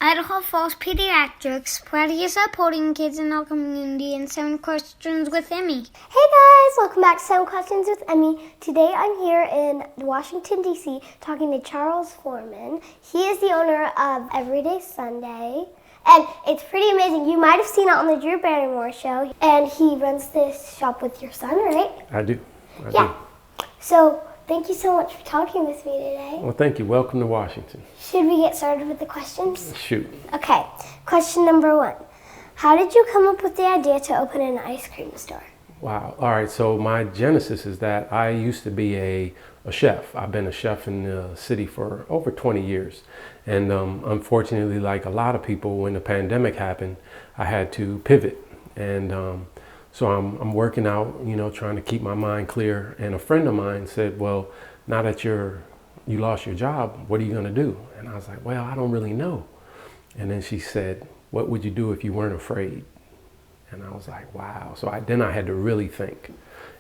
Idaho Falls Pediatrics, proudly supporting kids in our community, and 7 questions with Emmy. Hey guys, welcome back to 7 Questions with Emmy. Today I'm here in Washington, D.C. talking to Charles Foreman. He is the owner of Everyday Sundae, and it's pretty amazing. You might have seen it on the Drew Barrymore show, and he runs this shop with your son, right? I do. I do. So, thank you so much for talking with me today. Well, thank you. Welcome to Washington. Should we get started with the questions? Shoot. Okay, question number 1. How did you come up with the idea to open an ice cream store? Wow. All right. So my genesis is that I used to be a chef. I've been a chef in the city for over 20 years. And unfortunately, like a lot of people, when the pandemic happened, I had to pivot. And so I'm working out, trying to keep my mind clear. And a friend of mine said, well, now that you lost your job, what are you going to do? And I was like, well, I don't really know. And then she said, what would you do if you weren't afraid? And I was like, wow. So then I had to really think.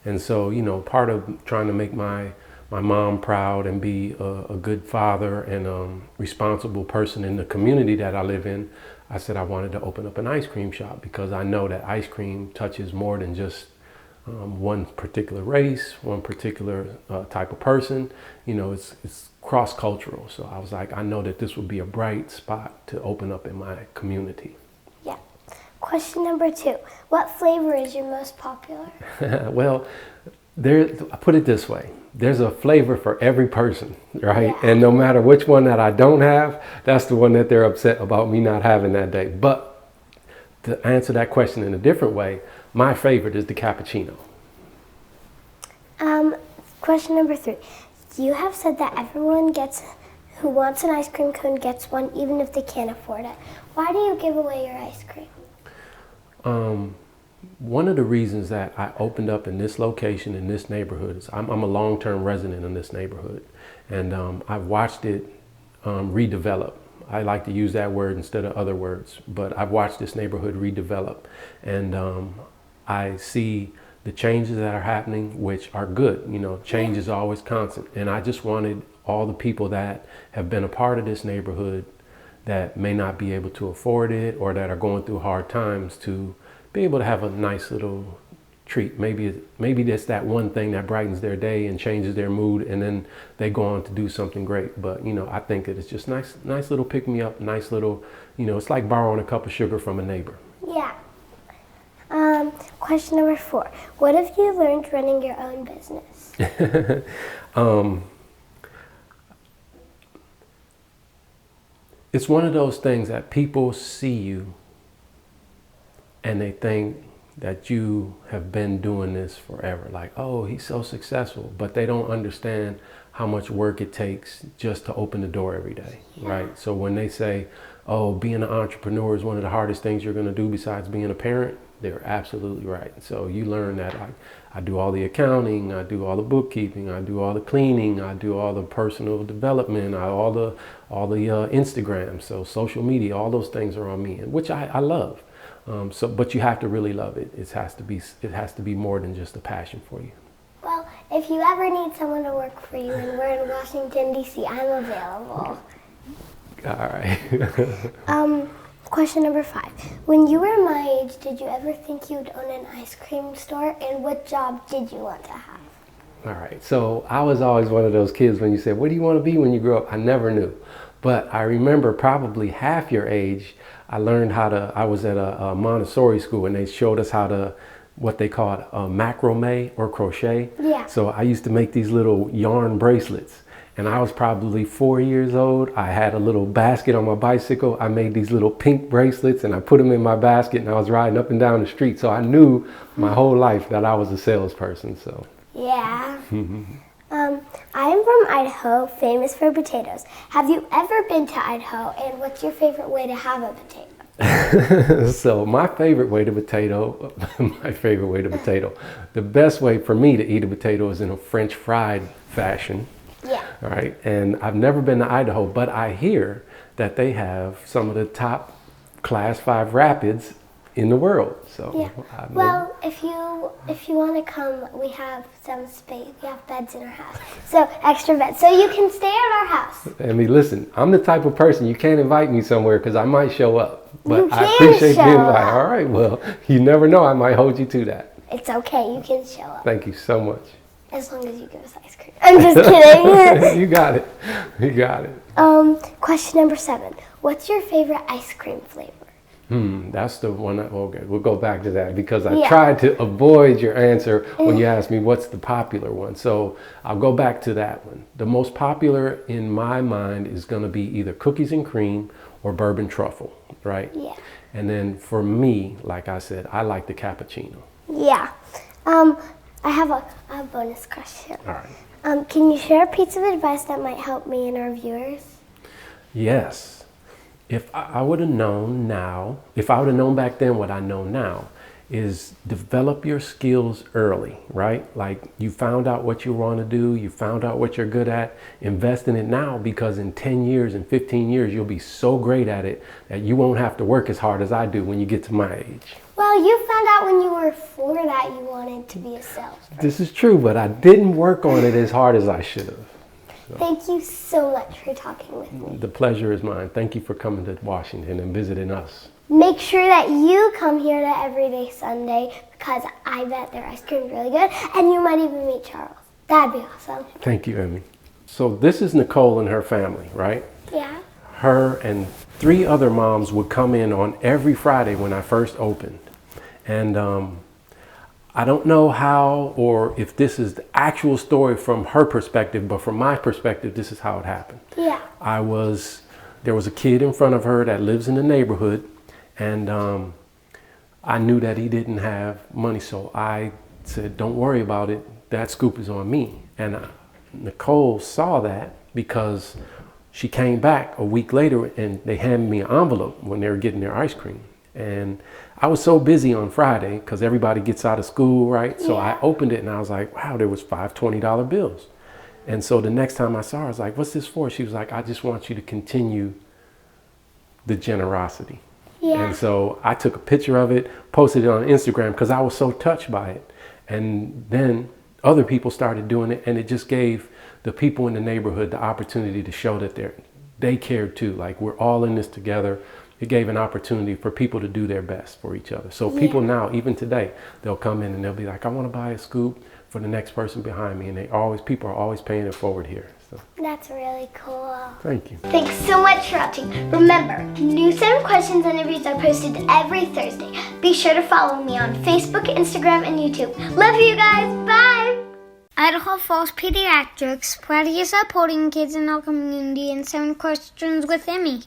And so, part of trying to make my mom proud and be a good father and responsible person in the community that I live in, I said I wanted to open up an ice cream shop because I know that ice cream touches more than just one particular race, one particular type of person. It's cross-cultural. So I was like, I know that this would be a bright spot to open up in my community. Yeah. Question number 2. What flavor is your most popular? Well, I put it this way. There's a flavor for every person, right? Yeah. And no matter which one that I don't have, that's the one that they're upset about me not having that day. But to answer that question in a different way, my favorite is the cappuccino. Question number 3. You have said that everyone who wants an ice cream cone gets one, even if they can't afford it. Why do you give away your ice cream? One of the reasons that I opened up in this location, in this neighborhood, is I'm a long-term resident in this neighborhood. And I've watched it redevelop. I like to use that word instead of other words, but I've watched this neighborhood redevelop. And I see the changes that are happening, which are good. Change is always constant. And I just wanted all the people that have been a part of this neighborhood that may not be able to afford it or that are going through hard times to be able to have a nice little treat. Maybe that's that one thing that brightens their day and changes their mood, and then they go on to do something great. But I think that it's just nice little pick me up, nice little, it's like borrowing a cup of sugar from a neighbor. Yeah. Question number 4. What have you learned running your own business? It's one of those things that people see you and they think that you have been doing this forever. Like, oh, he's so successful, but they don't understand how much work it takes just to open the door every day, right? So when they say, oh, being an entrepreneur is one of the hardest things you're gonna do besides being a parent, they're absolutely right. So you learn that I do all the accounting, I do all the bookkeeping, I do all the cleaning, I do all the personal development, all the Instagram, so social media, all those things are on me, and which I love. But you have to really love it. It has to be more than just a passion for you. Well, if you ever need someone to work for you and we're in Washington, D.C., I'm available. All right. Question number 5. When you were my age, did you ever think you'd own an ice cream store? And what job did you want to have? All right. So I was always one of those kids when you said, what do you want to be when you grow up? I never knew. But I remember probably half your age, I learned I was at a Montessori school and they showed us what they called macrame or crochet. Yeah. So I used to make these little yarn bracelets. And I was probably 4 years old. I had a little basket on my bicycle. I made these little pink bracelets and I put them in my basket and I was riding up and down the street. So I knew my whole life that I was a salesperson. So. Yeah. I am from Idaho, famous for potatoes. Have you ever been to Idaho, and what's your favorite way to have a potato? So my favorite way to potato, the best way for me to eat a potato is in a French fried fashion. Yeah. All right. And I've never been to Idaho, but I hear that they have some of the top class 5 rapids in the world. So Yeah. I mean, Well, if you want to come, we have some space. We have beds in our house, so extra beds, so you can stay at our house. I mean, listen, I'm the type of person you can't invite me somewhere because I might show up. But You I can appreciate the show invite. up. All right, well, you never know. I might hold you to that. It's okay. You can show up Thank you so much. as long as you give us ice cream. I'm just kidding. You got it. You got it. Question number 7. What's your favorite ice cream flavor? That's the one. Okay, we'll go back to that because I Yeah. tried to avoid your answer when you asked me what's the popular one. So I'll go back to that one. The most popular in my mind is going to be either cookies and cream or bourbon truffle, right? Yeah. And then for me, like I said, I like the cappuccino. Yeah. I have a bonus question. All right. Can you share a piece of advice that might help me and our viewers? Yes. If I would have known now, if I would have known back then what I know now, is develop your skills early, right? Like you found out what you want to do, you found out what you're good at, invest in it now because in 10 years and 15 years, you'll be so great at it that you won't have to work as hard as I do when you get to my age. Well, you found out when you were 4 that you wanted to be a salesperson. This is true, but I didn't work on it as hard as I should have. Thank you so much for talking with me. The pleasure is mine. Thank you for coming to Washington and visiting us. Make sure that you come here to Everyday Sundae because I bet their ice cream is really good and you might even meet Charles. That'd be awesome. Thank you, Emmy. So this is Nicole and her family, right? Yeah. Her and 3 other moms would come in on every Friday when I first opened. And I don't know how or if this is the actual story from her perspective, but from my perspective, this is how it happened. Yeah. There was a kid in front of her that lives in the neighborhood, and I knew that he didn't have money, so I said, don't worry about it, that scoop is on me. And Nicole saw that because she came back a week later and they handed me an envelope when they were getting their ice cream. And I was so busy on Friday because everybody gets out of school, right? So I opened it and I was like, wow, there was 5 $20 bills. And so the next time I saw her, I was like, what's this for? She was like, I just want you to continue the generosity. Yeah. And so I took a picture of it, posted it on Instagram because I was so touched by it. And then other people started doing it, and it just gave the people in the neighborhood the opportunity to show that they cared too. Like, we're all in this together. It gave an opportunity for people to do their best for each other. So people now, even today, they'll come in and they'll be like, I want to buy a scoop for the next person behind me. And people are always paying it forward here. So That's really cool. thank you. Thanks so much for watching. Remember, new 7 questions and interviews are posted every Thursday. Be sure to follow me on Facebook, Instagram, and YouTube. Love you guys. Bye. Idaho Falls Pediatrics, proudly supporting kids in our community, and 7 questions with Emmy.